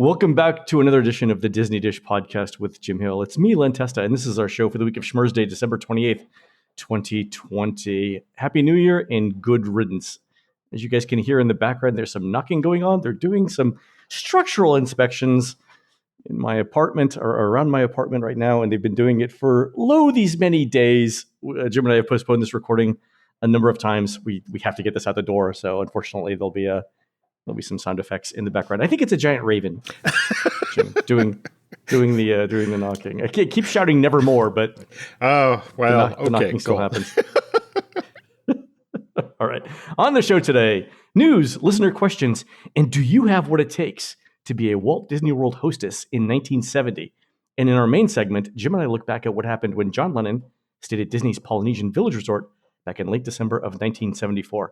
Welcome back to another edition of the Disney Dish podcast with Jim Hill. It's me, Len Testa, and this is our show for the week of Schmurz Day, December 28th, 2020. Happy New Year and good riddance. As you guys can hear in the background, there's some knocking going on. They're doing some structural inspections in my apartment or around my apartment right now, and they've been doing it for these many days. Jim and I have postponed this recording a number of times. We have to get this out the door, so unfortunately there'll be some sound effects in the background. I think it's a giant raven doing the knocking. I keep shouting "nevermore," but the knocking still happens. All right, on the show today, news, listener questions, and do you have what it takes to be a Walt Disney World hostess in 1970? And in our main segment, Jim and I look back at what happened when John Lennon stayed at Disney's Polynesian Village Resort back in late December of 1974.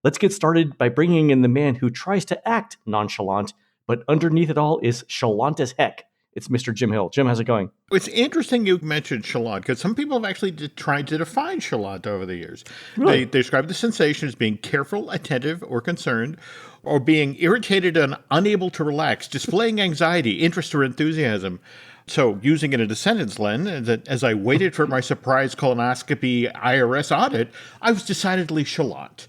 Let's get started by bringing in the man who tries to act nonchalant, but underneath it all is chalant as heck. It's Mr. Jim Hill. Jim, how's it going? It's interesting you mentioned chalant, because some people have actually tried to define chalant over the years. Really? They describe the sensation as being careful, attentive, or concerned, or being irritated and unable to relax, displaying anxiety, interest, or enthusiasm. So, using it in a sentence, Len, as I waited for my surprise colonoscopy IRS audit, I was decidedly chalant.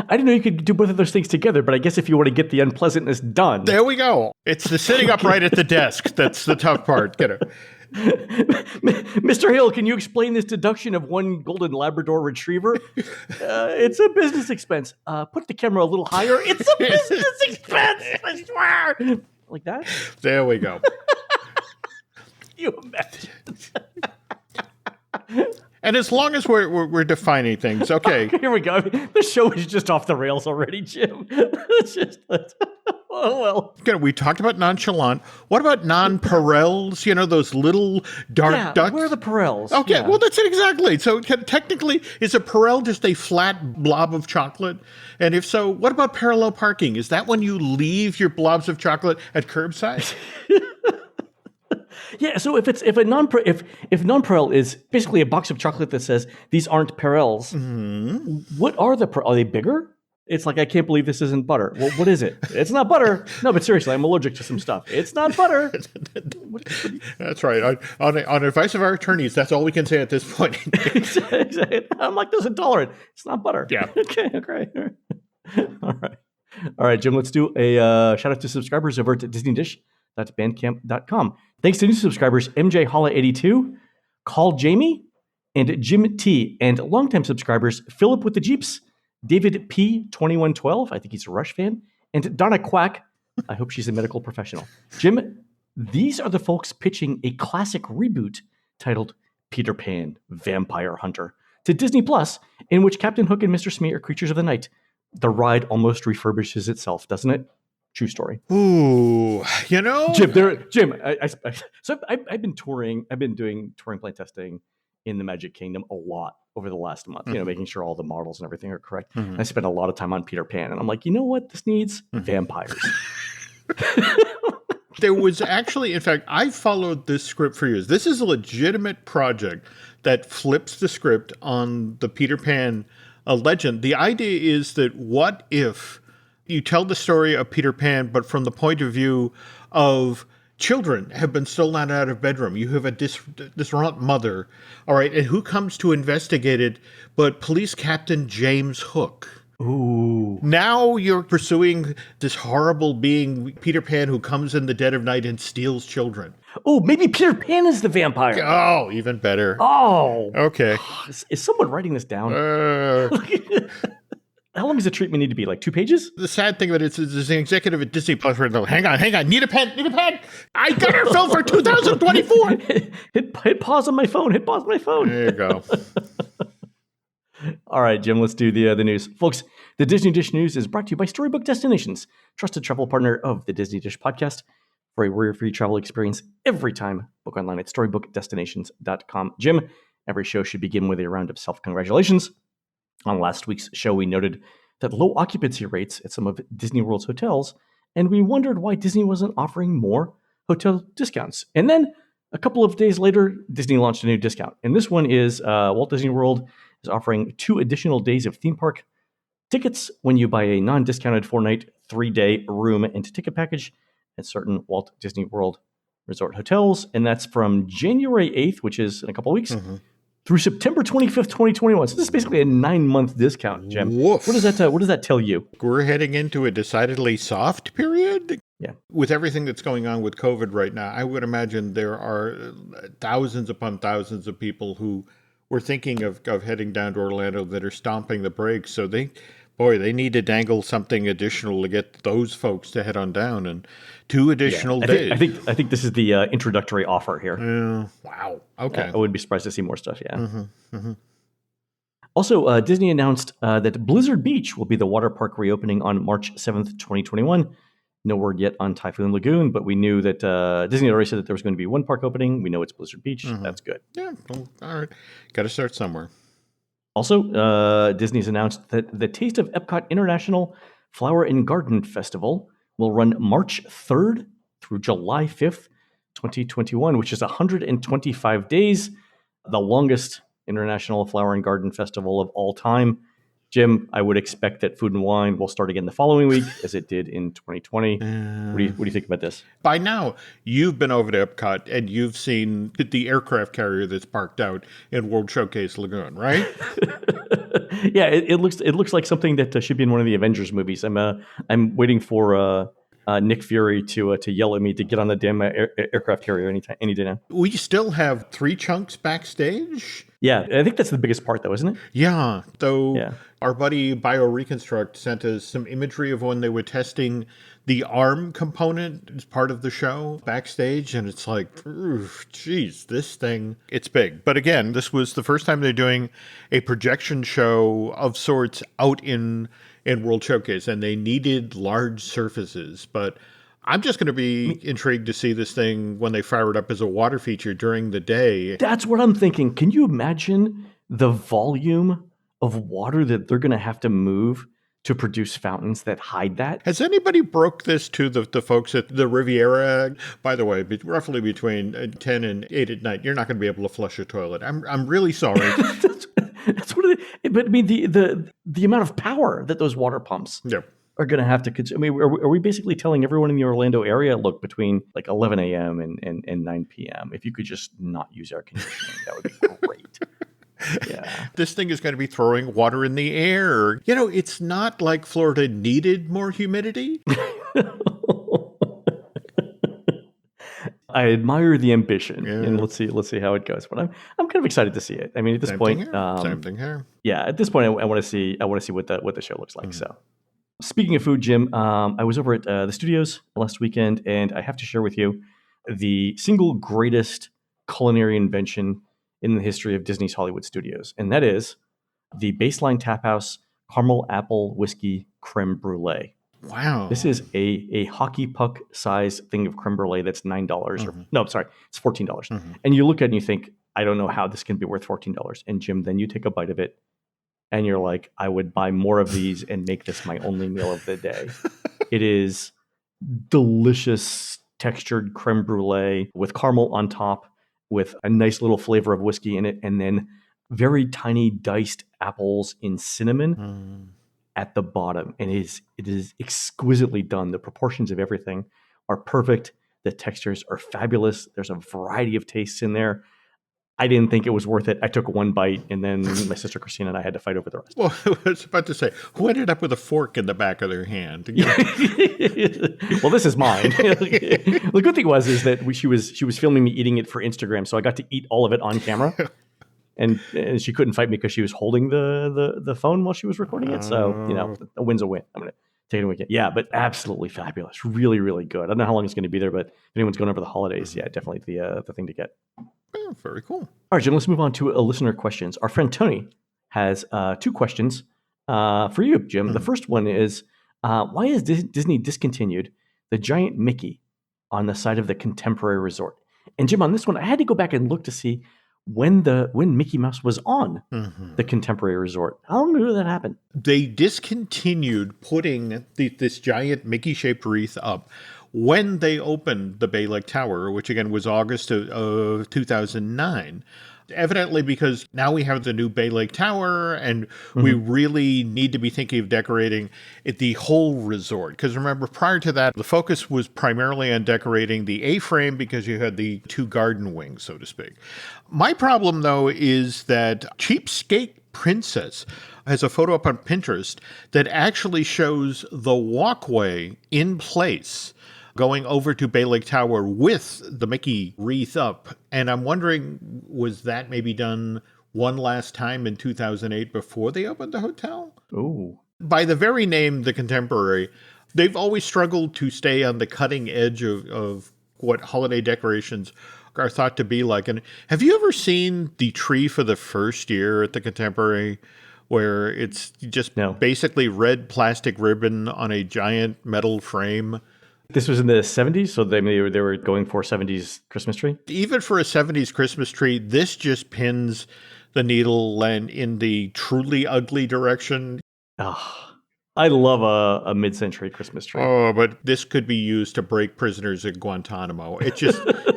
I didn't know you could do both of those things together, but I guess if you want to get the unpleasantness done. There we go. It's the sitting upright at the desk that's the tough part. Get it? Mr. Hill, can you explain this deduction of one golden Labrador retriever? It's a business expense. Put the camera a little higher. It's a business expense, I swear. Like that? There we go. You imagine. And as long as we're defining things, okay. Here we go. The show is just off the rails already, Jim. Oh, well. We talked about nonchalant. What about nonpareils? You know, those little dark ducks? Where are the parels? Okay, Yeah. well, that's it exactly. So technically, is a parel just a flat blob of chocolate? And if so, what about parallel parking? Is that when you leave your blobs of chocolate at curbside? Yeah, so if nonpareil is basically a box of chocolate that says these aren't parels, what are are they bigger? It's like, I can't believe this isn't butter. Well, what is it? It's not butter. No, but seriously, I'm allergic to some stuff. It's not butter. That's right. On advice of our attorneys, that's all we can say at this point. Exactly. I'm lactose intolerant. It's not butter. Yeah. Okay. All right, Jim, let's do a shout out to subscribers over at DisneyDish.bandcamp.com. Thanks to new subscribers, MJ Holla82, Call Jamie, and Jim T. And longtime subscribers, Philip with the Jeeps, David P2112, I think he's a Rush fan, and Donna Quack, I hope she's a medical professional. Jim, these are the folks pitching a classic reboot titled Peter Pan, Vampire Hunter to Disney Plus, in which Captain Hook and Mr. Smee are creatures of the night. The ride almost refurbishes itself, doesn't it? True story. Ooh, you know, Jim. I've been touring. I've been doing touring plane testing in the Magic Kingdom a lot over the last month. You know, making sure all the models and everything are correct. I spent a lot of time on Peter Pan, and I'm like, you know what? This needs vampires. There was actually, in fact, I followed this script for years. This is a legitimate project that flips the script on the Peter Pan legend. The idea is that what if you tell the story of Peter Pan, but from the point of view of children have been stolen out of bedroom. You have a distraught mother, all right, and who comes to investigate it but Police Captain James Hook. Ooh. Now you're pursuing this horrible being, Peter Pan, who comes in the dead of night and steals children. Oh, maybe Peter Pan is the vampire. Oh, even better. Oh. Okay. Is someone writing this down? How long does the treatment need to be? Like 2 pages? The sad thing about it is an executive at Disney Plus. Hang on. Need a pen. I got her film for 2024. Hit pause on my phone. There you go. All right, Jim, let's do the news. Folks, the Disney Dish News is brought to you by Storybook Destinations, trusted travel partner of the Disney Dish podcast. For a worry-free travel experience every time, book online at storybookdestinations.com. Jim, every show should begin with a round of self-congratulations. On last week's show, we noted that low occupancy rates at some of Disney World's hotels, and we wondered why Disney wasn't offering more hotel discounts. And then a couple of days later, Disney launched a new discount. And this one is Walt Disney World is offering 2 additional days of theme park tickets when you buy a non-discounted 4-night, 3-day room and ticket package at certain Walt Disney World Resort hotels. And that's from January 8th, which is in a couple of weeks, through September 25th, 2021. So this is basically a 9-month discount, Jim. Woof. What does that tell you? We're heading into a decidedly soft period. Yeah. With everything that's going on with COVID right now, I would imagine there are thousands upon thousands of people who were thinking of heading down to Orlando that are stomping the brakes. So they need to dangle something additional to get those folks to head on down, and 2 additional days. I think this is the introductory offer here. Wow. Okay. I wouldn't be surprised to see more stuff. Yeah. Also, Disney announced that Blizzard Beach will be the water park reopening on March 7th, 2021. No word yet on Typhoon Lagoon, but we knew that Disney had already said that there was going to be one park opening. We know it's Blizzard Beach. That's good. Yeah. Well, all right. Got to start somewhere. Also, Disney's announced that the Taste of Epcot International Flower and Garden Festival will run March 3rd through July 5th, 2021, which is 125 days, the longest International Flower and Garden Festival of all time. Jim, I would expect that Food and Wine will start again the following week, as it did in 2020. What do you think about this? By now, you've been over to Epcot and you've seen the aircraft carrier that's parked out in World Showcase Lagoon, right? Yeah, it looks like something that should be in one of the Avengers movies. I'm waiting for Nick Fury to yell at me to get on the damn aircraft carrier any day now. We still have 3 chunks backstage. Yeah, I think that's the biggest part, though, isn't it? Yeah, though our buddy BioReconstruct sent us some imagery of when they were testing the arm component as part of the show backstage, and it's like, geez, this thing, it's big. But again, this was the first time they're doing a projection show of sorts out in World Showcase, and they needed large surfaces. But I'm just going to be intrigued to see this thing when they fire it up as a water feature during the day. That's what I'm thinking. Can you imagine the volume of water that they're going to have to move to produce fountains that hide that? Has anybody broke this to the folks at the Riviera? By the way, roughly between 10 and 8 at night, you're not going to be able to flush a toilet. I'm really sorry. That's what it is. But I mean, the amount of power that those water pumps are going to have to consume. I mean, are we basically telling everyone in the Orlando area, look, between like 11 a.m. and 9 p.m., if you could just not use air conditioning, that would be great. Yeah. This thing is going to be throwing water in the air. You know, it's not like Florida needed more humidity. I admire the ambition, and let's see how it goes. But I'm kind of excited to see it. I mean, at this point, same thing here. Yeah, at this point, I want to see what the show looks like. So, speaking of food, Jim, I was over at the studios last weekend, and I have to share with you the single greatest culinary invention in the history of Disney's Hollywood Studios, and that is the Baseline Tap House Caramel Apple Whiskey Creme Brulee. Wow. This is a hockey puck size thing of creme brulee that's $9 or no, I'm sorry, it's $14. And you look at it and you think, I don't know how this can be worth $14. And Jim, then you take a bite of it and you're like, I would buy more of these and make this my only meal of the day. It is delicious textured creme brulee with caramel on top, with a nice little flavor of whiskey in it, and then very tiny diced apples in cinnamon at the bottom. And it is exquisitely done. The proportions of everything are perfect. The textures are fabulous. There's a variety of tastes in there. I didn't think it was worth it. I took one bite, and then my sister Christina and I had to fight over the rest. Well, I was about to say, who ended up with a fork in the back of their hand? Well, this is mine. The good thing is that she was filming me eating it for Instagram, so I got to eat all of it on camera. And she couldn't fight me because she was holding the phone while she was recording it. So, you know, a win's a win. I'm going to take it a weekend. Yeah, but absolutely fabulous. Really, really good. I don't know how long it's going to be there, but if anyone's going over the holidays, yeah, definitely the thing to get. Oh, very cool. All right, Jim, let's move on to listener questions. Our friend Tony has 2 questions for you, Jim. The first one is, why has Disney discontinued the giant Mickey on the side of the Contemporary Resort? And Jim, on this one, I had to go back and look to see when Mickey Mouse was on the Contemporary Resort. How long ago did that happen? They discontinued putting this giant Mickey-shaped wreath up when they opened the Bay Lake Tower, which again was August of 2009. Evidently, because now we have the new Bay Lake Tower, and we Mhm. really need to be thinking of decorating the whole resort. Because remember, prior to that, the focus was primarily on decorating the A-frame because you had the two garden wings, so to speak. My problem, though, is that Cheapskate Princess has a photo up on Pinterest that actually shows the walkway in place going over to Bay Lake Tower with the Mickey wreath up. And I'm wondering, was that maybe done one last time in 2008 before they opened the hotel? Ooh. By the very name, The Contemporary, they've always struggled to stay on the cutting edge of what holiday decorations are thought to be like. And have you ever seen the tree for the first year at The Contemporary, where it's just No. basically red plastic ribbon on a giant metal frame? This was in the 70s, so they were going for 70s Christmas tree? Even for a 70s Christmas tree, this just pins the needle and in the truly ugly direction. Ah, I love a mid-century Christmas tree. Oh, but this could be used to break prisoners at Guantanamo.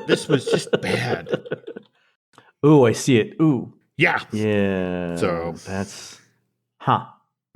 This was just bad. Ooh, I see it. Ooh. Yeah. Yeah. So That's... Huh.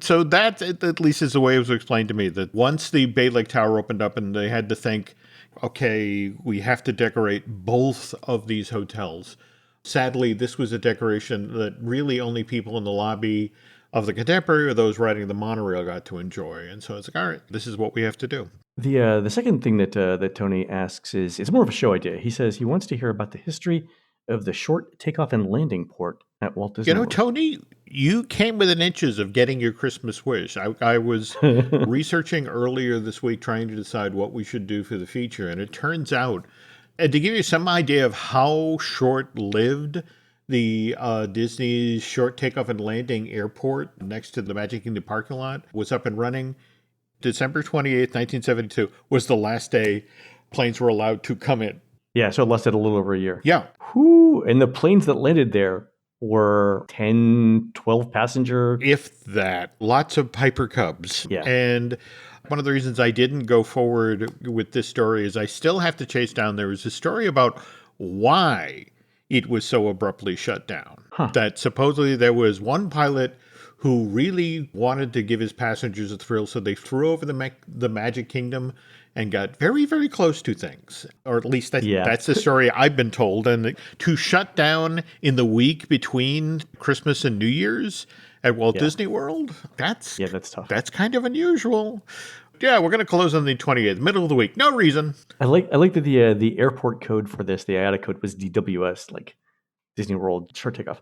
So that at least is the way it was explained to me, that once the Bay Lake Tower opened up and they had to think, okay, we have to decorate both of these hotels. Sadly, this was a decoration that really only people in the lobby of the Contemporary or those riding the monorail got to enjoy. And so it's like, all right, this is what we have to do. The second thing that Tony asks is, it's more of a show idea. He says he wants to hear about the history of the short takeoff and landing port at Walt Disney You know, World. Tony, you came within inches of getting your Christmas wish. I was researching earlier this week trying to decide what we should do for the feature, and it turns out, and to give you some idea of how short-lived the Disney's short takeoff and landing airport next to the Magic Kingdom parking lot was up and running, December 28th, 1972 was the last day planes were allowed to come in. Yeah, so it lasted a little over a year. Yeah. Whew. And the planes that landed there were 10, 12 passenger. If that. Lots of Piper Cubs. Yeah. And one of the reasons I didn't go forward with this story is I still have to chase down. There was a story about why it was so abruptly shut down. That supposedly there was one pilot who really wanted to give his passengers a thrill, so they flew over the Magic Kingdom and got very, very close to things. Or at least that's the story I've been told. And to shut down in the week between Christmas and New Year's at Walt Disney World, that's tough. That's kind of unusual. Yeah, we're going to close on the 28th, middle of the week. No reason. I like that the airport code for this, the IATA code, was DWS, like Disney World short takeoff.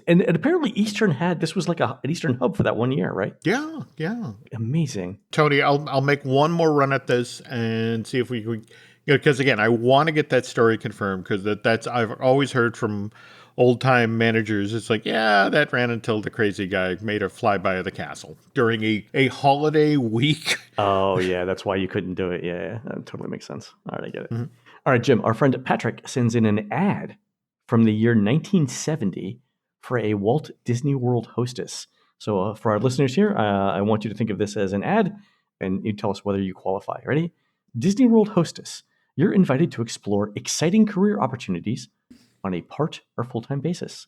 And apparently Eastern this was like an Eastern hub for that 1 year, right? Yeah, yeah. Amazing. Tony, I'll make one more run at this and see if we can, because again, I want to get that story confirmed, because that's I've always heard from old time managers. It's like, yeah, that ran until the crazy guy made a flyby of the castle during a holiday week. Oh yeah, that's why you couldn't do it. Yeah, that totally makes sense. All right, I get it. Mm-hmm. All right, Jim, our friend Patrick sends in an ad from the year 1970 for a Walt Disney World hostess. So for our listeners here, I want you to think of this as an ad, and you tell us whether you qualify. Ready? Disney World hostess. You're invited to explore exciting career opportunities on a part or full-time basis.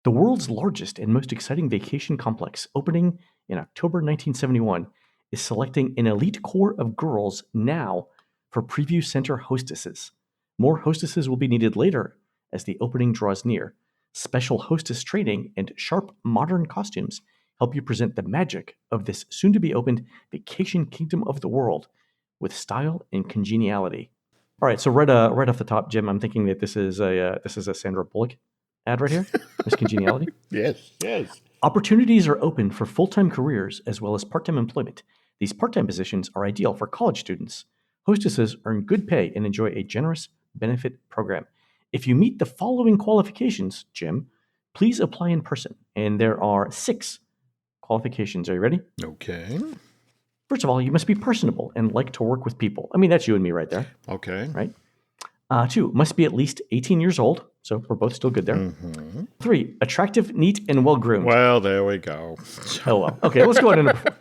The world's largest and most exciting vacation complex, opening in October 1971, is selecting an elite core of girls now for Preview Center hostesses. More hostesses will be needed later as the opening draws near. Special hostess training and sharp modern costumes help you present the magic of this soon-to-be-opened vacation kingdom of the world with style and congeniality. All right, so right off the top, Jim, I'm thinking that this is a Sandra Bullock ad right here. Miss Congeniality. Yes. Opportunities are open for full-time careers as well as part-time employment. These part-time positions are ideal for college students. Hostesses earn good pay and enjoy a generous benefit program. If you meet the following qualifications, Jim, please apply in person. And there are 6 qualifications. Are you ready? Okay. First of all, you must be personable and like to work with people. I mean, that's you and me right there. Okay. Right? 2, must be at least 18 years old. So we're both still good there. Mm-hmm. 3, attractive, neat, and well-groomed. Well, there we go. Oh, well. Okay, let's go ahead and...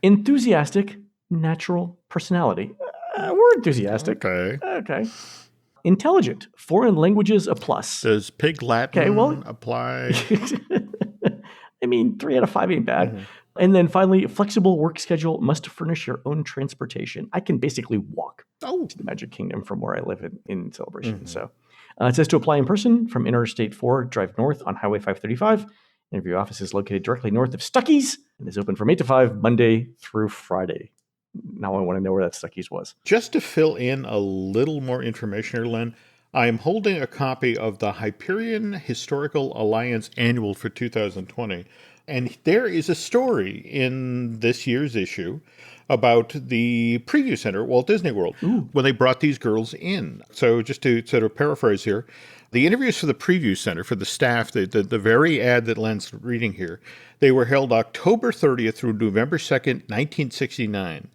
Enthusiastic, natural personality. We're enthusiastic. Okay. Intelligent. Foreign languages, a plus. Does Pig Latin apply? I mean, 3 out of 5 ain't bad. Mm-hmm. And then finally, flexible work schedule, must furnish your own transportation. I can basically walk to the Magic Kingdom from where I live in Celebration. Mm-hmm. So it says to apply in person from Interstate 4, drive north on Highway 535. Interview office is located directly north of Stuckey's and is open from 8 to 5, Monday through Friday. Now I want to know where that Stuckey's was. Just to fill in a little more information here, Len, I am holding a copy of the Hyperion Historical Alliance Annual for 2020. And there is a story in this year's issue about the preview center at Walt Disney World when they brought these girls in. So just to sort of paraphrase here, the interviews for the preview center for the staff, the very ad that Len's reading here, they were held October 30th through November 2nd, 1969.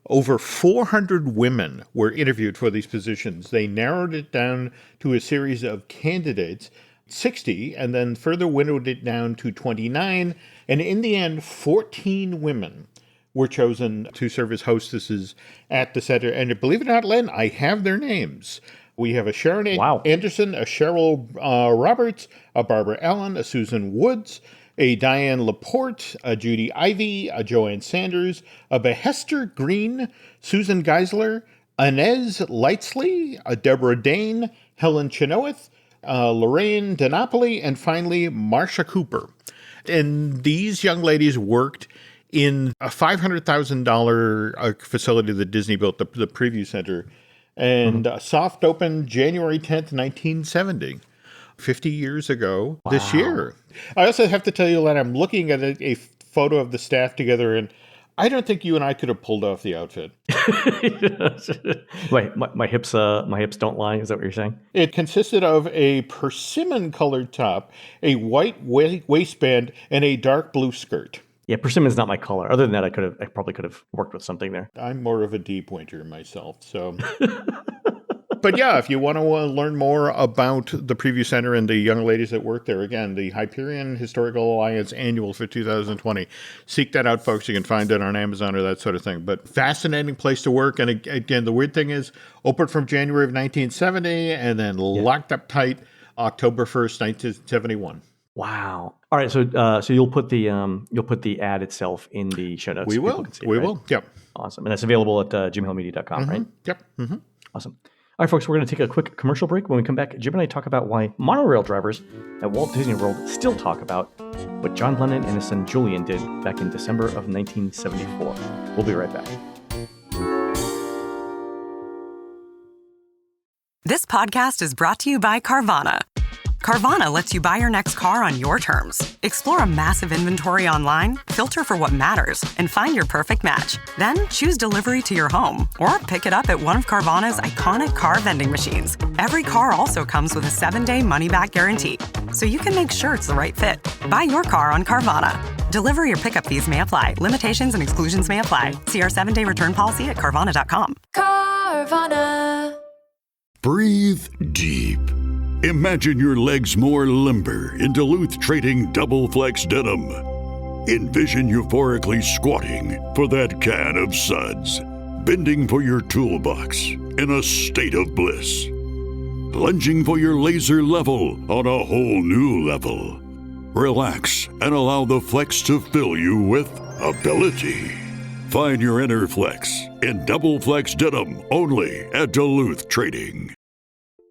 Over 400 women were interviewed for these positions. They narrowed it down to a series of candidates, 60, and then further winnowed it down to 29. And in the end, 14 women were chosen to serve as hostesses at the center. And believe it or not, Len, I have their names. We have a Sharon Anderson, a Cheryl Roberts, a Barbara Allen, a Susan Woods, a Diane Laporte, a Judy Ivey, a Joanne Sanders, a Behester Green, Susan Geisler, Inez Lightsley, a Deborah Dane, Helen Chenoweth, Lorraine DiNapoli, and finally, Marsha Cooper. And these young ladies worked in a $500,000 facility that Disney built, the Preview Center, and soft opened January 10th, 1970. 50 years ago this year. I also have to tell you, Len, I'm looking at a photo of the staff together, and I don't think you and I could have pulled off the outfit. Wait, my hips don't lie. Is that what you're saying? It consisted of a persimmon-colored top, a white waistband, and a dark blue skirt. Yeah, persimmon's not my color. Other than that, I probably could have worked with something there. I'm more of a deep winter myself, so. But yeah, if you want to learn more about the Preview Center and the young ladies that work there, again, the Hyperion Historical Alliance Annual for 2020. Seek that out, folks. You can find it on Amazon or that sort of thing. But fascinating place to work. And again, the weird thing is, opened from January of 1970 and then locked up tight October 1st, 1971. Wow. All right. So you'll put the ad itself in the show notes. We will. We will. Yep. Awesome. And that's available at jimhillmedia.com, right? Yep. Mm-hmm. Awesome. All right, folks, we're going to take a quick commercial break. When we come back, Jim and I talk about why monorail drivers at Walt Disney World still talk about what John Lennon and his son Julian did back in December of 1974. We'll be right back. This podcast is brought to you by Carvana. Carvana lets you buy your next car on your terms. Explore a massive inventory online, filter for what matters, and find your perfect match. Then choose delivery to your home or pick it up at one of Carvana's iconic car vending machines. Every car also comes with a 7-day money-back guarantee, so you can make sure it's the right fit. Buy your car on Carvana. Delivery or pickup fees may apply. Limitations and exclusions may apply. See our 7-day return policy at Carvana.com. Carvana. Breathe deep. Imagine your legs more limber in Duluth Trading Double Flex Denim. Envision euphorically squatting for that can of suds, bending for your toolbox in a state of bliss, lunging for your laser level on a whole new level. Relax and allow the flex to fill you with ability. Find your inner flex in Double Flex Denim only at Duluth Trading.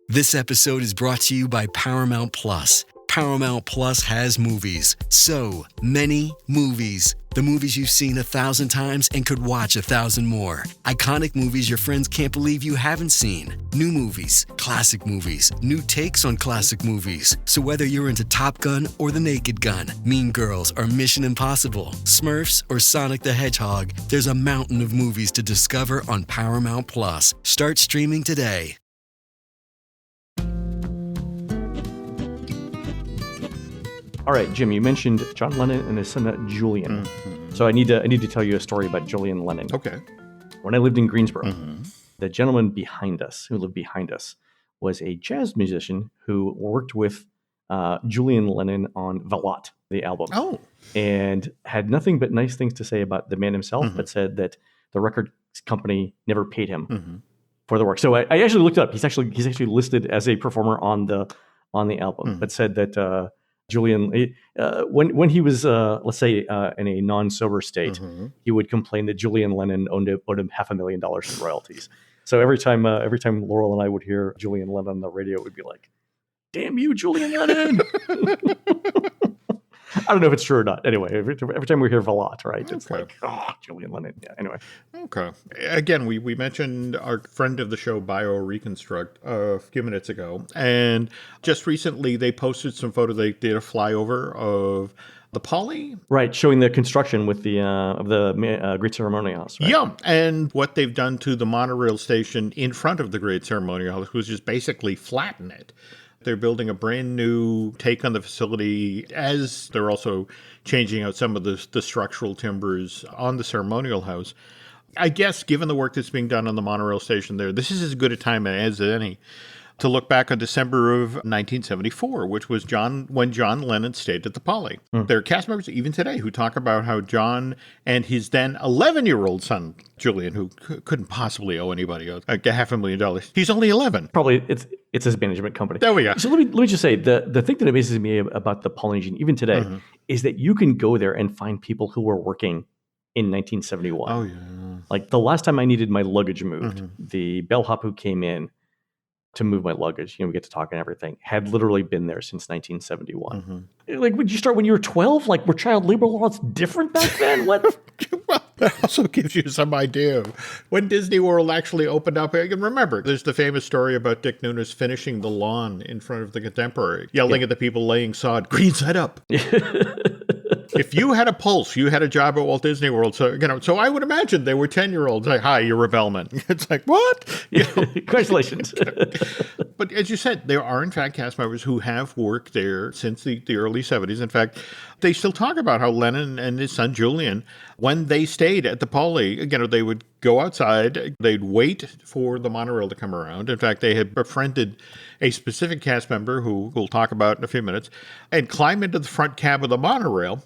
This episode is brought to you by Paramount Plus. Paramount Plus has movies. So many movies. The movies you've seen 1,000 times and could watch 1,000 more. Iconic movies your friends can't believe you haven't seen. New movies, classic movies, new takes on classic movies. So whether you're into Top Gun or The Naked Gun, Mean Girls or Mission Impossible, Smurfs or Sonic the Hedgehog, there's a mountain of movies to discover on Paramount Plus. Start streaming today. All right, Jim, you mentioned John Lennon and his son Julian. Mm-hmm. So I need to tell you a story about Julian Lennon. Okay. When I lived in Greensboro, the gentleman who lived behind us, was a jazz musician who worked with Julian Lennon on The Lot, the album. Oh. And had nothing but nice things to say about the man himself, but said that the record company never paid him for the work. So I actually looked it up. He's actually listed as a performer on the album, but said that Julian, when he was let's say in a non-sober state, he would complain that Julian Lennon owed him $500,000 in royalties. So every time Laurel and I would hear Julian Lennon on the radio, it would be like, "Damn you, Julian Lennon!" I don't know if it's true or not. Anyway, every time we hear Velat, right? It's like, oh, Julian Lennon. Yeah, anyway. Okay. Again, we mentioned our friend of the show, BioReconstruct, a few minutes ago. And just recently, they posted some photos. They did a flyover of the Poly. Right, showing the construction with the of the Great Ceremonial House. Right? Yeah, and what they've done to the monorail station in front of the Great Ceremonial House was just basically flatten it. They're building a brand new take on the facility, as they're also changing out some of the structural timbers on the ceremonial house. I guess, given the work that's being done on the monorail station there, this is as good a time as any to look back on December of 1974, which was when John Lennon stayed at the Poly. There are cast members even today who talk about how John and his then 11-year-old son, Julian, who couldn't possibly owe anybody $500,000. He's only 11. Probably it's his management company. There we go. So let me just say, the thing that amazes me about the Polynesian, even today, is that you can go there and find people who were working in 1971. Oh, yeah. Like the last time I needed my luggage moved, the bellhop who came in to move my luggage, we get to talk and everything, had literally been there since 1971. Like, would you start when you were 12? Like, were child labor laws different back then? What? Well, that also gives you some idea of when Disney World actually opened up. And remember, there's the famous story about Dick Nunes finishing the lawn in front of the Contemporary, yelling at the people laying sod, "Green side up." If you had a pulse, you had a job at Walt Disney World. So, so I would imagine they were 10-year-olds. Like, "Hi, you're a bellman." It's like, what? Congratulations. But as you said, there are, in fact, cast members who have worked there since the early 70s. In fact, they still talk about how Lennon and his son Julian, when they stayed at the Poly, they would go outside, they'd wait for the monorail to come around. In fact, they had befriended a specific cast member who we'll talk about in a few minutes, and climb into the front cab of the monorail,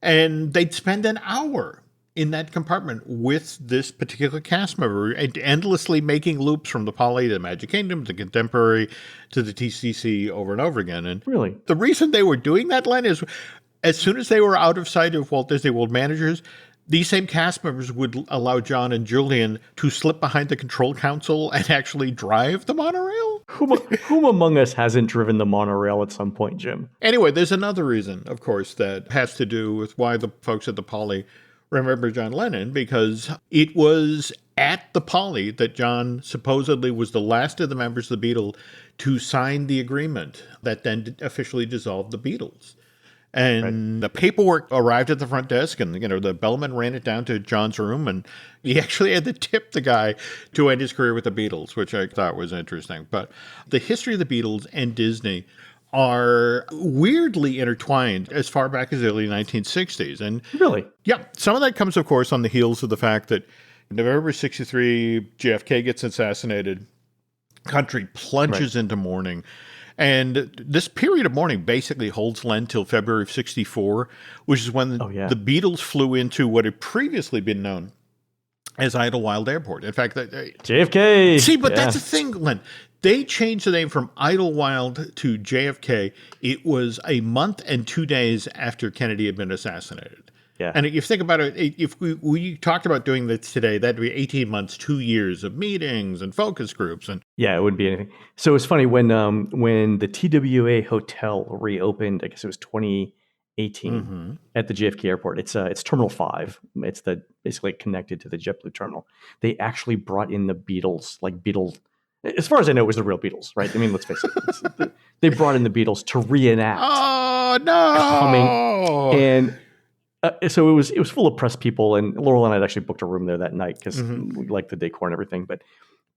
and they'd spend an hour in that compartment with this particular cast member, and endlessly making loops from the Poly to the Magic Kingdom, to the Contemporary, to the TCC over and over again. And really, the reason they were doing that, Len, is as soon as they were out of sight of Walt Disney World managers, these same cast members would allow John and Julian to slip behind the control console and actually drive the monorail. Whom among us hasn't driven the monorail at some point, Jim? Anyway, there's another reason, of course, that has to do with why the folks at the Poly remember John Lennon, because it was at the Poly that John supposedly was the last of the members of the Beatles to sign the agreement that then officially dissolved the Beatles. And the paperwork arrived at the front desk, and the bellman ran it down to John's room, and he actually had to tip the guy to end his career with the Beatles, which I thought was interesting. But the history of the Beatles and Disney are weirdly intertwined as far back as the early 1960s. And really? Yeah. Some of that comes, of course, on the heels of the fact that November 63, JFK gets assassinated, country plunges into mourning. And this period of mourning basically holds Len till February of 64, which is when the Beatles flew into what had previously been known as Idlewild Airport. In fact, JFK. See, but that's the thing, Len. They changed the name from Idlewild to JFK. It was a month and 2 days after Kennedy had been assassinated. Yeah. And if you think about it, if we talked about doing this today, that'd be 18 months, 2 years of meetings and focus groups. And yeah, it wouldn't be anything. So it's funny when the TWA hotel reopened, I guess it was 2018 at the JFK airport. It's Terminal 5. It's basically connected to the JetBlue terminal. They actually brought in the Beatles, as far as I know, it was the real Beatles, right? I mean, let's face it. They brought in the Beatles to reenact. Oh, no! Coming. And so it was full of press people, and Laurel and I had actually booked a room there that night because we liked the decor and everything. But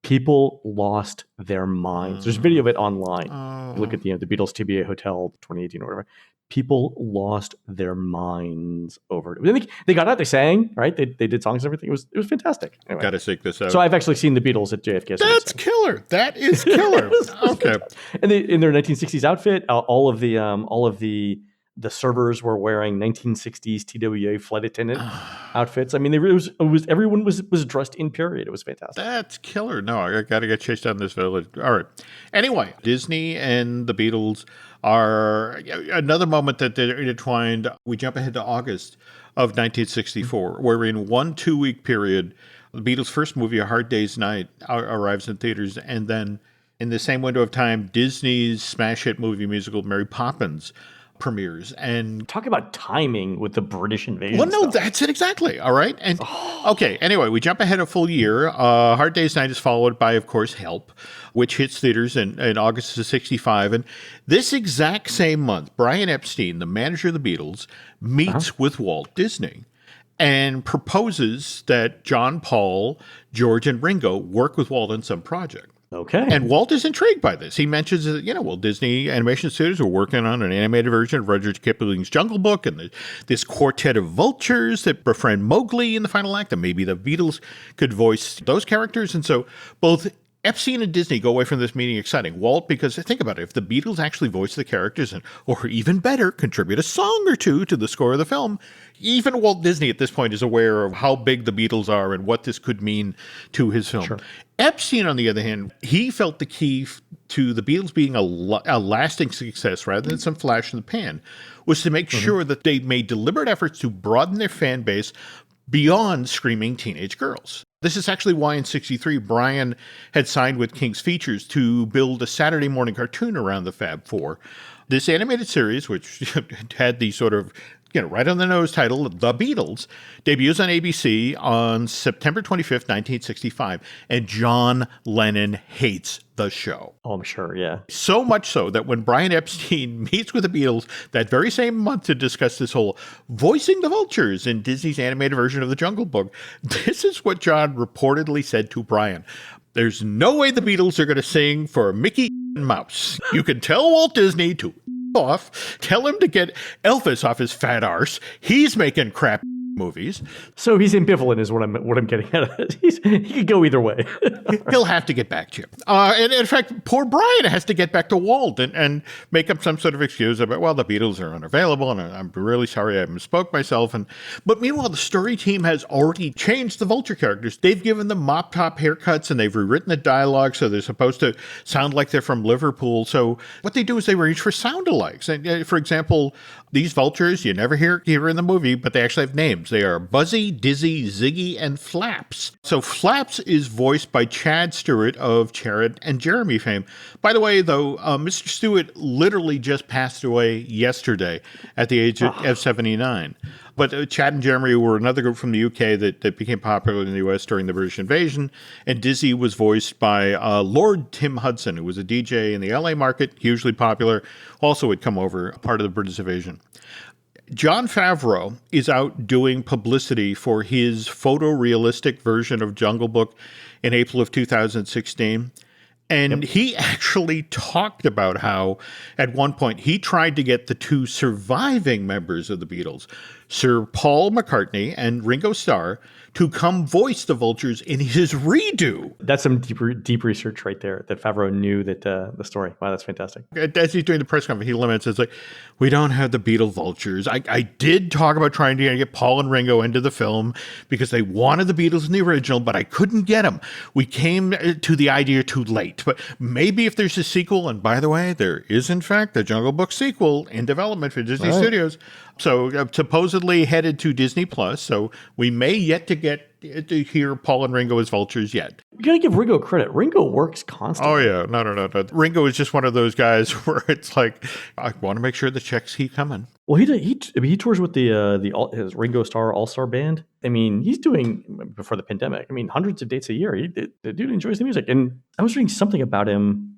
people lost their minds. There's video of it online. You look at the Beatles TBA Hotel 2018 or whatever. People lost their minds over it. They got out, they sang, right? They did songs and everything. It was fantastic. Anyway. Got to seek this out. So I've actually seen the Beatles at JFK. That's killer. That is killer. Okay. And in their 1960s outfit, all of the The servers were wearing 1960s TWA flight attendant outfits. I mean, everyone was dressed in period. It was fantastic. That's killer. No, I got to get chased down this village. All right. Anyway, Disney and the Beatles are another moment that they're intertwined. We jump ahead to August of 1964, where in 1 2-week period, the Beatles' first movie, A Hard Day's Night, arrives in theaters, and then in the same window of time, Disney's smash hit movie musical Mary Poppins premieres. And talk about timing with the British invasion. well, no, stuff. that's it exactly. All right. And okay, anyway, we jump ahead a full year. Hard Day's Night is followed by, of course, Help, which hits theaters in August of 65. And this exact same month, Brian Epstein, the manager of the Beatles, meets with Walt Disney and proposes that John, Paul, George, and Ringo work with Walt on some project. Okay. And Walt is intrigued by this. He mentions that, Disney Animation Studios are working on an animated version of Rudyard Kipling's Jungle Book and this quartet of vultures that befriend Mowgli in the final act, and maybe the Beatles could voice those characters. And so both Epstein and Disney go away from this meeting exciting. Walt, because think about it, if the Beatles actually voice the characters or even better, contribute a song or two to the score of the film, even Walt Disney at this point is aware of how big the Beatles are and what this could mean to his film. Sure. Epstein, on the other hand, he felt the key to the Beatles being a lasting success rather than some flash in the pan was to make sure that they made deliberate efforts to broaden their fan base beyond screaming teenage girls. This is actually why in 63, Brian had signed with King's Features to build a Saturday morning cartoon around the Fab Four. This animated series, which had the sort of right on the nose title, The Beatles, debuts on ABC on September 25th, 1965, and John Lennon hates the show. Oh, I'm sure, yeah. So much so that when Brian Epstein meets with the Beatles that very same month to discuss this whole voicing the vultures in Disney's animated version of the Jungle Book, this is what John reportedly said to Brian. There's no way the Beatles are going to sing for Mickey Mouse. You can tell Walt Disney to off, tell him to get Elvis off his fat arse. He's making crap movies. So he's ambivalent is what I'm getting at. He could go either way. He'll have to get back to you. And in fact, poor Brian has to get back to Walt and make up some sort of excuse about, well, the Beatles are unavailable and I'm really sorry I misspoke myself. But meanwhile, the story team has already changed the vulture characters. They've given them mop top haircuts and they've rewritten the dialogue so they're supposed to sound like they're from Liverpool. So what they do is they reach for sound-alikes. And for example, these vultures, you never hear in the movie, but they actually have names. They are Buzzy, Dizzy, Ziggy, and Flaps. So Flaps is voiced by Chad Stewart of Jared and Jeremy fame. By the way, though, Mr. Stewart literally just passed away yesterday at the age of 79. But Chad and Jeremy were another group from the UK that became popular in the US during the British invasion. And Dizzy was voiced by Lord Tim Hudson, who was a DJ in the LA market, hugely popular, also had come over, part of the British invasion. Jon Favreau is out doing publicity for his photorealistic version of Jungle Book in April of 2016. And he actually talked about how, at one point, he tried to get the two surviving members of the Beatles, Sir Paul McCartney and Ringo Starr, to come voice the vultures in his redo. That's some deep research right there, that Favreau knew that the story. Wow, that's fantastic. As he's doing the press conference, he limits, it's like, we don't have the Beatle vultures. I did talk about trying to get Paul and Ringo into the film because they wanted the Beatles in the original, but I couldn't get them. We came to the idea too late. But maybe if there's a sequel, and by the way, there is in fact a Jungle Book sequel in development for Disney Studios. So supposedly headed to Disney Plus. So we may yet to get to hear Paul and Ringo as vultures yet. You gotta give Ringo credit. Ringo works constantly. Oh yeah, no. Ringo is just one of those guys where it's like, I want to make sure the checks keep coming. Well, he tours with his Ringo Starr All-Star Band. I mean, he's doing, before the pandemic, hundreds of dates a year. The dude enjoys the music. And I was reading something about him,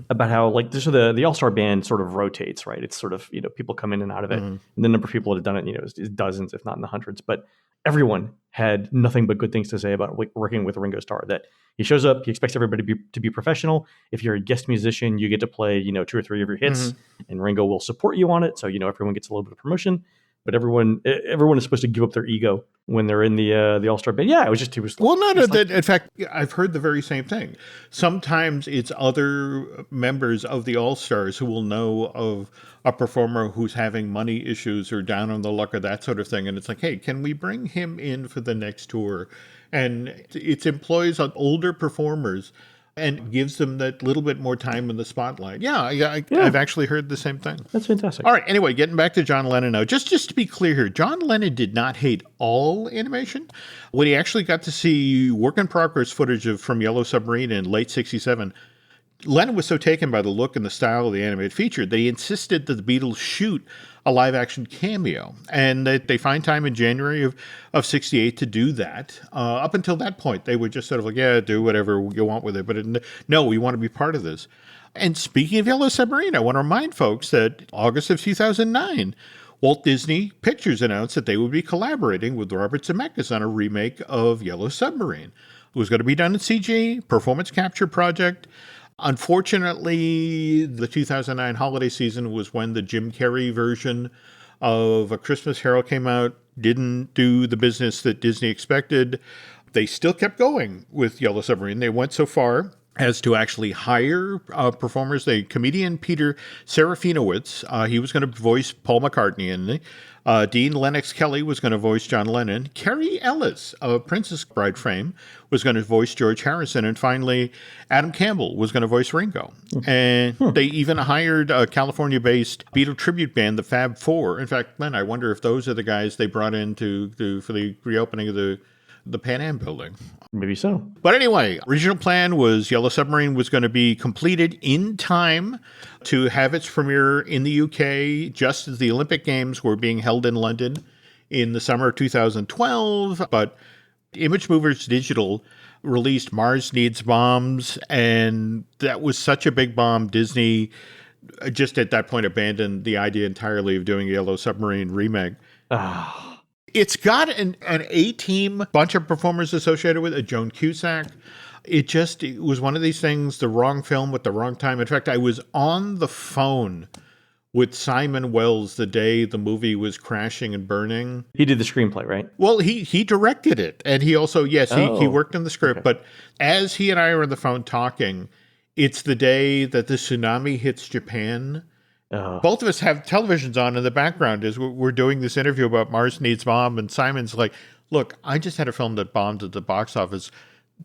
about how the All-Star Band sort of rotates, right? It's sort of, people come in and out of it. And the number of people that have done it, is dozens, if not in the hundreds. But everyone had nothing but good things to say about working with Ringo Starr, that he shows up, he expects everybody to be professional. If you're a guest musician, you get to play, 2 or 3 of your hits, and Ringo will support you on it. So, everyone gets a little bit of promotion. but everyone is supposed to give up their ego when they're in the All-Star band. Yeah, it was Well, in fact, I've heard the very same thing. Sometimes it's other members of the All-Stars who will know of a performer who's having money issues or down on the luck or that sort of thing. And it's like, hey, can we bring him in for the next tour? And it employs older performers and gives them that little bit more time in the spotlight. Yeah, I've actually heard the same thing. That's fantastic. All right, anyway, getting back to John Lennon now. Just to be clear here, John Lennon did not hate all animation. When he actually got to see work-in-progress footage from Yellow Submarine in late 1967, Lennon was so taken by the look and the style of the animated feature that he insisted that the Beatles shoot a live-action cameo, and that they find time in January of 1968 to do that. Up until that point, they were just sort of like, yeah, do whatever you want with it, but no, we want to be part of this. And speaking of Yellow Submarine, I want to remind folks that August of 2009, Walt Disney Pictures announced that they would be collaborating with Robert Zemeckis on a remake of Yellow Submarine. It was going to be done in CG, performance capture project. Unfortunately, the 2009 holiday season was when the Jim Carrey version of A Christmas Carol came out. Didn't do the business that Disney expected. They still kept going with Yellow Submarine. They went so far as to actually hire performers. The comedian Peter Serafinowicz, he was going to voice Paul McCartney in it. Dean Lennox Kelly was going to voice John Lennon. Carrie Ellis of Princess Bride fame was going to voice George Harrison. And finally, Adam Campbell was going to voice Ringo. And they even hired a California-based Beatle tribute band, the Fab Four. In fact, Glenn, I wonder if those are the guys they brought in for the reopening of the Pan Am building. Maybe so. But anyway, original plan was Yellow Submarine was going to be completed in time to have its premiere in the UK just as the Olympic Games were being held in London in the summer of 2012. But Image Movers Digital released Mars Needs Bombs, and that was such a big bomb. Disney just at that point abandoned the idea entirely of doing a Yellow Submarine remake. It's got an A-team bunch of performers associated with it, Joan Cusack. It was one of these things, the wrong film with the wrong time. In fact, I was on the phone with Simon Wells the day the movie was crashing and burning. He did the screenplay, right? Well, he directed it. And he also, he worked on the script. Okay. But as he and I were on the phone talking, it's the day that the tsunami hits Japan. Both of us have televisions on in the background as we're doing this interview about Mars Needs Bomb, and Simon's like, look, I just had a film that bombed at the box office.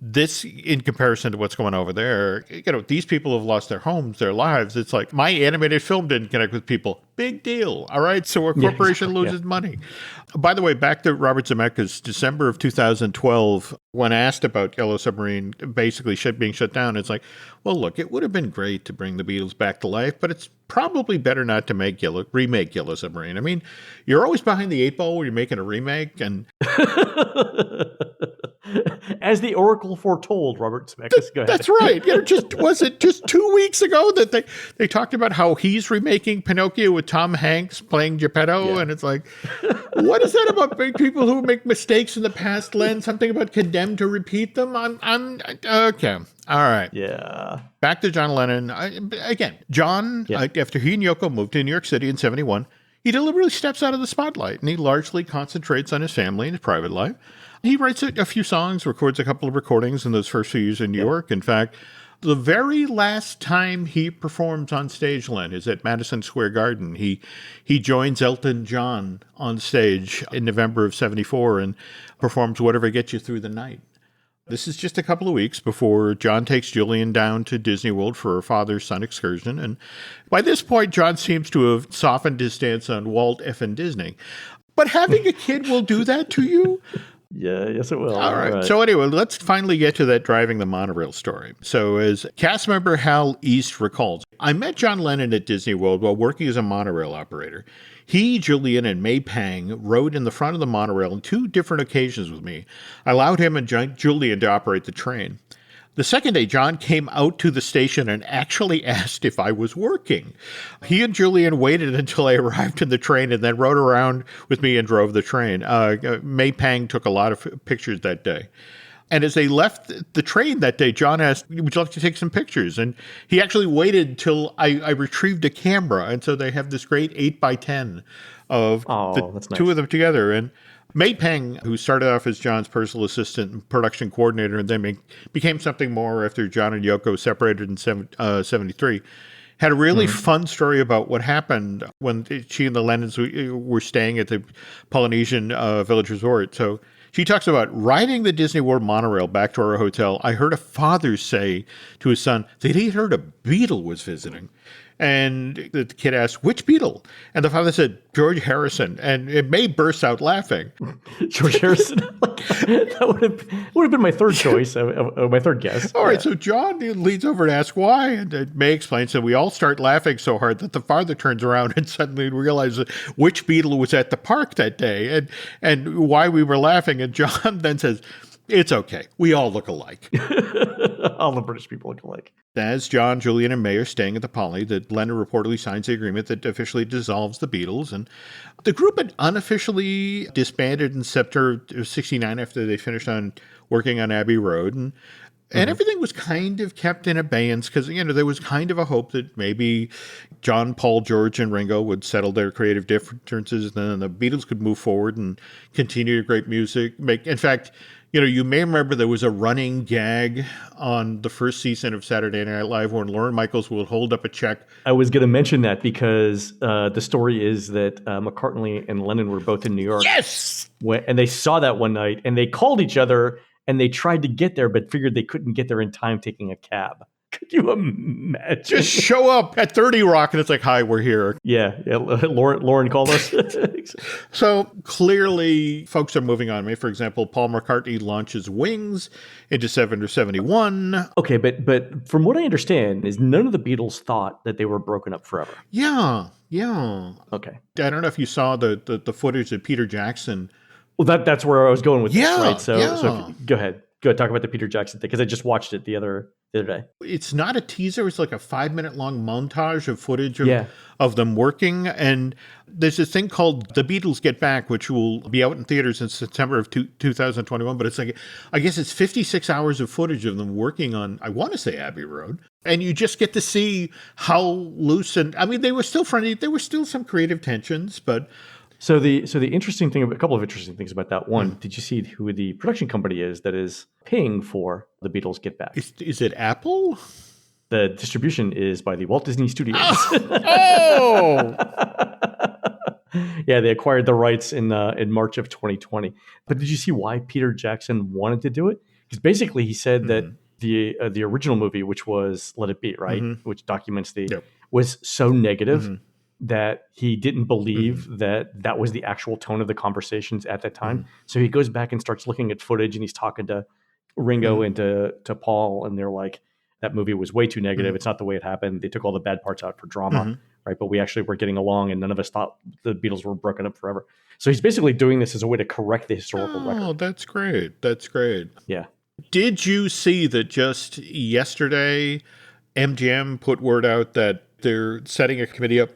This, in comparison to what's going on over there, these people have lost their homes, their lives. It's like, my animated film didn't connect with people. Big deal. All right. So a corporation loses money. By the way, back to Robert Zemeckis, December of 2012, when asked about Yellow Submarine basically being shut down, it's like, well, look, it would have been great to bring the Beatles back to life, but it's probably better not to remake Yellow Submarine. I mean, you're always behind the eight ball when you're making a remake, and as the Oracle foretold, Robert Zemeckis. Go ahead. That's right. Was it just 2 weeks ago that they talked about how he's remaking Pinocchio with Tom Hanks playing Geppetto, and it's like, what is that about people who make mistakes in the past, Len? Something about condemned to repeat them? I'm okay. All right. Yeah. Back to John Lennon. John, after he and Yoko moved to New York City in 1971, he deliberately steps out of the spotlight, and he largely concentrates on his family and his private life. He writes a few songs, records a couple of recordings in those first few years in New York. In fact, the very last time he performs on stage, Len, is at Madison Square Garden. He joins Elton John on stage in November of 1974 and performs Whatever Gets You Through the Night. This is just a couple of weeks before John takes Julian down to Disney World for a father-son excursion. And by this point, John seems to have softened his stance on Walt F. Disney. But having a kid will do that to you? Yeah, yes, it will. All right. So anyway, let's finally get to that driving the monorail story. So as cast member Hal East recalls, I met John Lennon at Disney World while working as a monorail operator. He, Julian, and May Pang rode in the front of the monorail on 2 different occasions with me. I allowed him and Julian to operate the train. The second day, John came out to the station and actually asked if I was working. He and Julian waited until I arrived in the train and then rode around with me and drove the train. May Pang took a lot of pictures that day. And as they left the train that day, John asked, would you like to take some pictures? And he actually waited till I retrieved a camera. And so they have this great 8x10 of Oh, that's nice. two of them together. And May Peng, who started off as John's personal assistant and production coordinator, and then became something more after John and Yoko separated in 73, had a really fun story about what happened when she and the Lennons were staying at the Polynesian Village Resort. So she talks about riding the Disney World monorail back to our hotel. I heard a father say to his son that he heard a Beatle was visiting. And the kid asked, which Beatle? And the father said, George Harrison. And May burst out laughing. George Harrison. That would have been my third choice, my third guess. All right, so John leads over to ask why, and May explains that we all start laughing so hard that the father turns around and suddenly realizes which Beatle was at the park that day and why we were laughing. And John then says, it's okay. We all look alike. All the British people look alike. As John, Julian, and May are staying at the Poly, that Lennon reportedly signs the agreement that officially dissolves the Beatles. And the group had unofficially disbanded in September of 69 after they finished on working on Abbey Road. And everything was kind of kept in abeyance because, there was kind of a hope that maybe John, Paul, George, and Ringo would settle their creative differences, and then the Beatles could move forward and continue to great music. In fact, you may remember there was a running gag on the first season of Saturday Night Live when Lorne Michaels would hold up a check. I was going to mention that because the story is that McCartney and Lennon were both in New York. Yes! And they saw that one night, and they called each other, and they tried to get there, but figured they couldn't get there in time taking a cab. Could you imagine? Just show up at 30 Rock, and it's like, hi, we're here. Yeah. Lauren called us. So clearly, folks are moving on. For example, Paul McCartney launches Wings in December of 71. Okay, but from what I understand, is none of the Beatles thought that they were broken up forever. Yeah. Okay. I don't know if you saw the footage of Peter Jackson. Well, that's where I was going with this, right? So go ahead. Talk about the Peter Jackson thing, because I just watched it the other day. It's not a teaser. It's like a 5-minute long montage of footage of them working. And there's this thing called The Beatles Get Back, which will be out in theaters in September of 2021. But it's like, I guess it's 56 hours of footage of them working on, I want to say, Abbey Road. And you just get to see how loose they were still friendly. There were still some creative tensions, but... So the interesting thing, a couple of interesting things about that. One, did you see who the production company is that is paying for the Beatles Get Back? Is it Apple? The distribution is by the Walt Disney Studios. Oh! Yeah, they acquired the rights in March of 2020. But did you see why Peter Jackson wanted to do it? Because basically he said that the original movie, which was Let It Be, right, which documents was so negative that he didn't believe that was the actual tone of the conversations at that time. So he goes back and starts looking at footage, and he's talking to Ringo and to Paul, and they're like, that movie was way too negative. It's not the way it happened. They took all the bad parts out for drama, right? But we actually were getting along, and none of us thought the Beatles were broken up forever. So he's basically doing this as a way to correct the historical record. Oh, that's great. That's great. Yeah. Did you see that just yesterday, MGM put word out that they're setting a committee up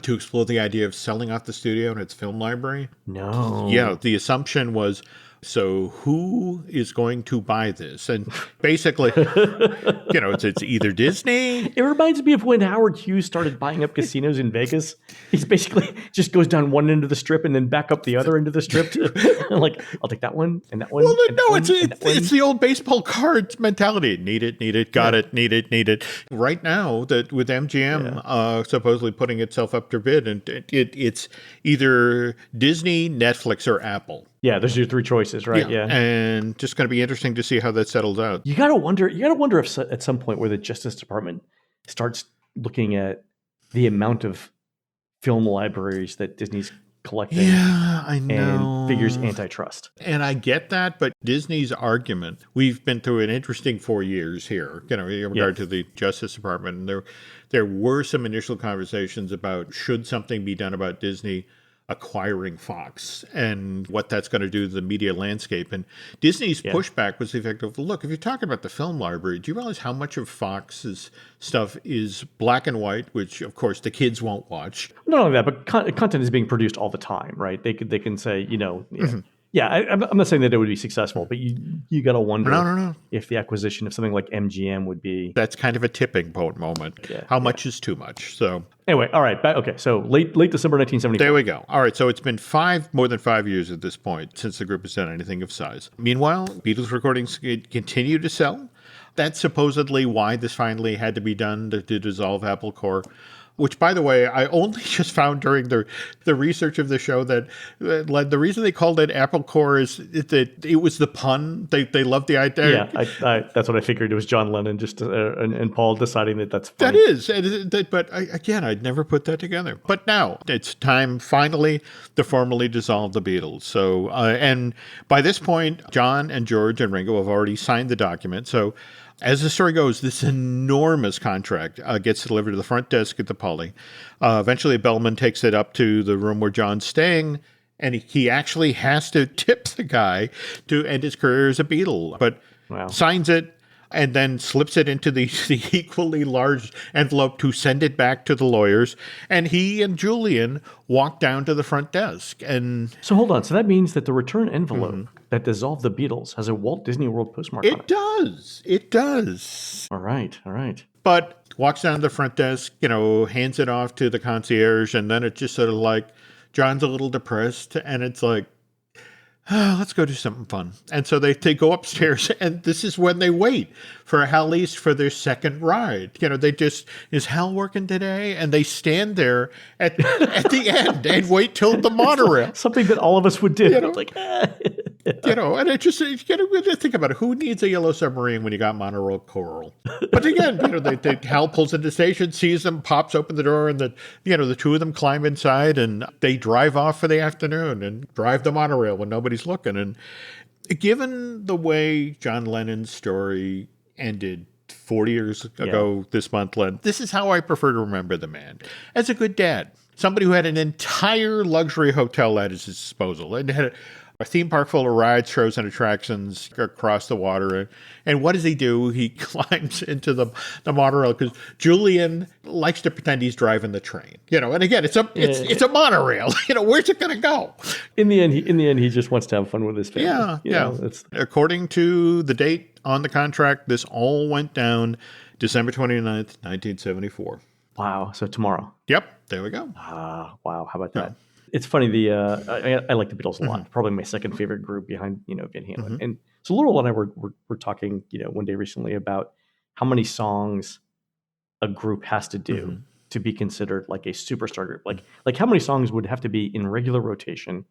to explore the idea of selling off the studio and its film library? No. Yeah, the assumption was, so who is going to buy this? And basically, it's either Disney. It reminds me of when Howard Hughes started buying up casinos in Vegas. He's basically just goes down one end of the strip and then back up the other end of the strip. Like, I'll take that one and that one. Well, no, it's the old baseball cards mentality. Need it, got it, need it. Right now, that with MGM supposedly putting itself up to bid, and it's either Disney, Netflix, or Apple. Yeah, those are your three choices, right? Yeah. And just going to be interesting to see how that settles out. You gotta wonder if at some point where the Justice Department starts looking at the amount of film libraries that Disney's collecting. Yeah, I know. And figures antitrust. And I get that, but Disney's argument, we've been through an interesting 4 years here, in regard to the Justice Department. And there were some initial conversations about should something be done about Disney acquiring Fox and what that's going to do to the media landscape. And Disney's pushback was the effect of, look, if you're talking about the film library, do you realize how much of Fox's stuff is black and white, which, of course, the kids won't watch? Not only that, but content is being produced all the time, right? They can say, Yeah, I'm not saying that it would be successful, but you got to wonder No. if the acquisition of something like MGM would be. That's kind of a tipping point moment. Yeah, How much is too much? So Anyway, all right. Okay, so late December 1974. there we go. All right, so it's been more than 5 years at this point since the group has done anything of size. Meanwhile, Beatles recordings continue to sell. That's supposedly why this finally had to be done to dissolve Apple Corps. Which, by the way, I only just found during the research of the show that the reason they called it Apple Corps is that it was the pun. They loved the idea. Yeah, that's what I figured. It was John Lennon and Paul deciding that that's funny. That is. But again, I'd never put that together. But now it's time finally to formally dissolve the Beatles. So, and by this point, John and George and Ringo have already signed the document. So, as the story goes, this enormous contract gets delivered to the front desk at the Poly. Eventually, Bellman takes it up to the room where John's staying, and he actually has to tip the guy to end his career as a Beatle, but signs it and then slips it into the equally large envelope to send it back to the lawyers. And he and Julian walk down to the front desk. And so hold on. So that means that the return envelope that dissolved the Beatles has a Walt Disney World postmark on it. It does. All right. But walks down to the front desk, hands it off to the concierge, and then it's just sort of like John's a little depressed, and it's like, let's go do something fun. And so they go upstairs, and this is when they wait for Hal's for their second ride. They just, is Hal working today? And they stand there at the end and wait till the monorail. Something that all of us would do. And it just, you gotta think about it. Who needs a yellow submarine when you got monorail coral? But again, Hal pulls into the station, sees them, pops open the door, and the two of them climb inside, and they drive off for the afternoon and drive the monorail when nobody's looking. And given the way John Lennon's story ended 40 years ago this month, Len, this is how I prefer to remember the man. As a good dad, somebody who had an entire luxury hotel at his disposal and had a theme park full of rides, shows, and attractions across the water. And what does he do? He climbs into the monorail because Julian likes to pretend he's driving the train. And again, it's a monorail. Where's it going to go? In the end, he just wants to have fun with his family. Yeah. According to the date on the contract, this all went down December 29th, 1974. Wow. So tomorrow. Yep. There we go. Wow. How about that? It's funny. I like the Beatles a lot. Probably my second favorite group behind Van Halen. And so Laurel and I were talking one day recently about how many songs a group has to do to be considered like a superstar group. Like how many songs would have to be in regular rotation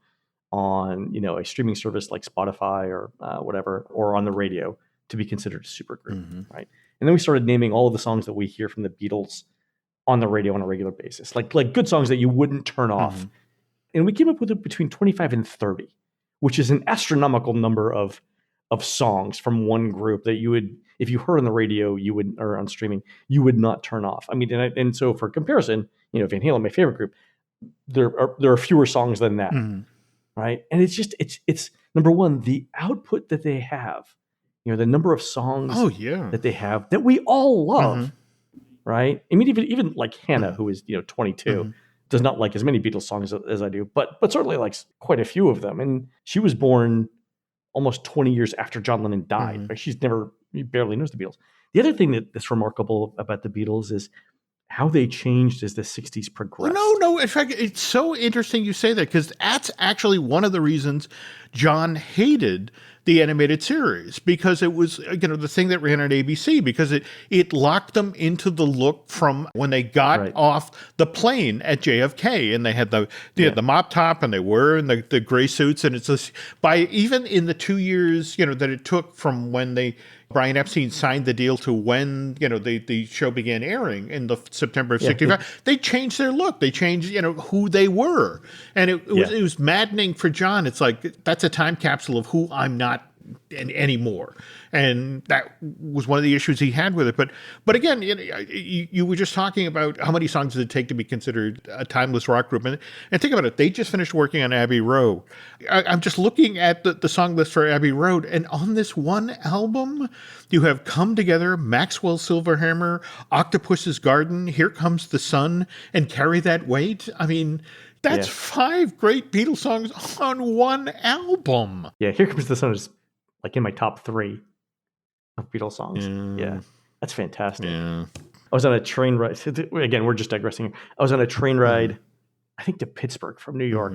on a streaming service like Spotify or whatever, or on the radio to be considered a super group, right? And then we started naming all of the songs that we hear from the Beatles on the radio on a regular basis, like good songs that you wouldn't turn off. And we came up with between 25 and 30, which is an astronomical number of songs from one group that you would, if you heard on the radio, or on streaming, you would not turn off. I mean, and so for comparison, Van Halen, my favorite group, there are fewer songs than that, right? And it's number one, the output that they have, the number of songs that they have that we all love, right? I mean, even like Hannah, who is 22. Does not like as many Beatles songs as I do, but certainly likes quite a few of them. And she was born almost 20 years after John Lennon died. Right? She barely knows the Beatles. The other thing that's remarkable about the Beatles is how they changed as the 60s progressed. No. In fact, it's so interesting you say that, because that's actually one of the reasons John hated the animated series, because it was, the thing that ran on ABC, because it locked them into the look from when they got off the plane at JFK, and they had the mop top, and they were in the gray suits, and it's just, by even in the 2 years that it took from when Brian Epstein signed the deal to when the show began airing in the September of '65. They changed their look. They changed who they were, and it was maddening for John. It's like, that's a time capsule of who I'm not anymore, and that was one of the issues he had with it. But again, you were just talking about how many songs does it take to be considered a timeless rock group, and think about it. They just finished working on Abbey Road. I'm just looking at the song list for Abbey Road, and on this one album, you have Come Together, Maxwell's Silverhammer, Octopus's Garden, Here Comes the Sun, and Carry That Weight. I mean, That's Yeah. 5 great Beatles songs on one album. Yeah, Here Comes the Sun is like in my top 3 of Beatles songs. Yeah. Yeah, that's fantastic. Yeah. I was on a train ride. Again, we're just digressing here. I was on a train ride, I think to Pittsburgh from New York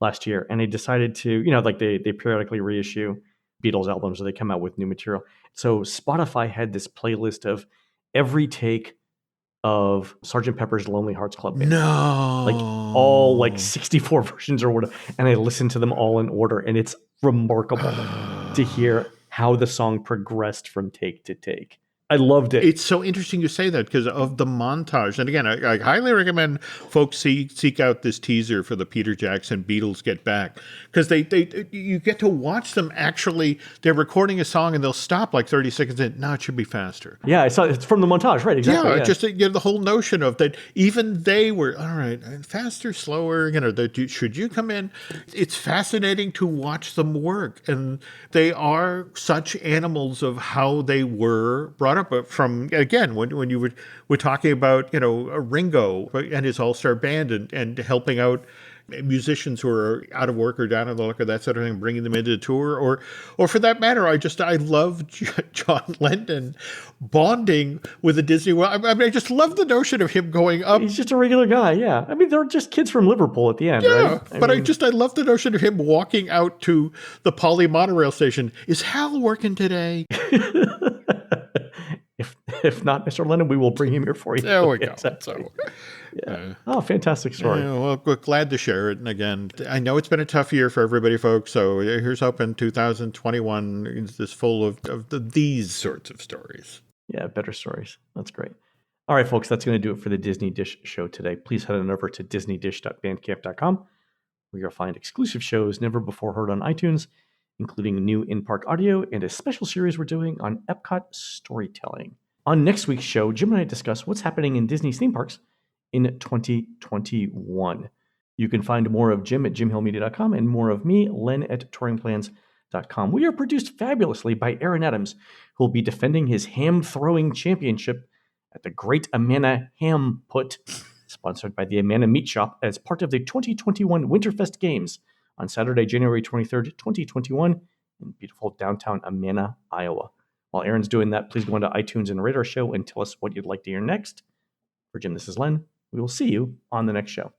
last year, and I decided to, like they periodically reissue Beatles albums, or they come out with new material. So Spotify had this playlist of every take of Sgt. Pepper's Lonely Hearts Club Band. No. Like all like 64 versions or whatever. And I listened to them all in order, and it's remarkable to hear how the song progressed from take to take. I loved it. It's so interesting you say that because of the montage. And again, I highly recommend folks seek out this teaser for the Peter Jackson Beatles Get Back, because you get to watch them actually. They're recording a song and they'll stop like 30 seconds in. No, it should be faster. Yeah, I saw it's from the montage, right? Exactly. Yeah, just the whole notion of that. Even they were all right, faster, slower. Should you come in? It's fascinating to watch them work, and they are such animals of how they were brought up. But from again, when you were talking about Ringo and his all-star band and helping out musicians who are out of work or down on the luck or that sort of thing, bringing them into the tour, or for that matter, I love John Lennon bonding with the Disney World. I mean, I just love the notion of him going up. He's just a regular guy, yeah. I mean, they're just kids from Liverpool at the end, right? I love the notion of him walking out to the Poly monorail station. Is Hal working today? If not, Mr. Lennon, we will bring him here for you. There we go. Exactly. Yeah. Fantastic story. Yeah, well, we're glad to share it. And again, I know it's been a tough year for everybody, folks. So here's hoping 2021 is this full of these sorts of stories. Yeah, better stories. That's great. All right, folks, that's going to do it for the Disney Dish show today. Please head on over to disneydish.bandcamp.com, where you'll find exclusive shows never before heard on iTunes, including new in-park audio and a special series we're doing on Epcot storytelling. On next week's show, Jim and I discuss what's happening in Disney's theme parks in 2021. You can find more of Jim at jimhillmedia.com and more of me, Len, at touringplans.com. We are produced fabulously by Aaron Adams, who will be defending his ham-throwing championship at the Great Amana Ham Put, sponsored by the Amana Meat Shop, as part of the 2021 Winterfest Games on Saturday, January 23rd, 2021, in beautiful downtown Amana, Iowa. While Aaron's doing that, please go into iTunes and rate our show and tell us what you'd like to hear next. For Jim, this is Len. We will see you on the next show.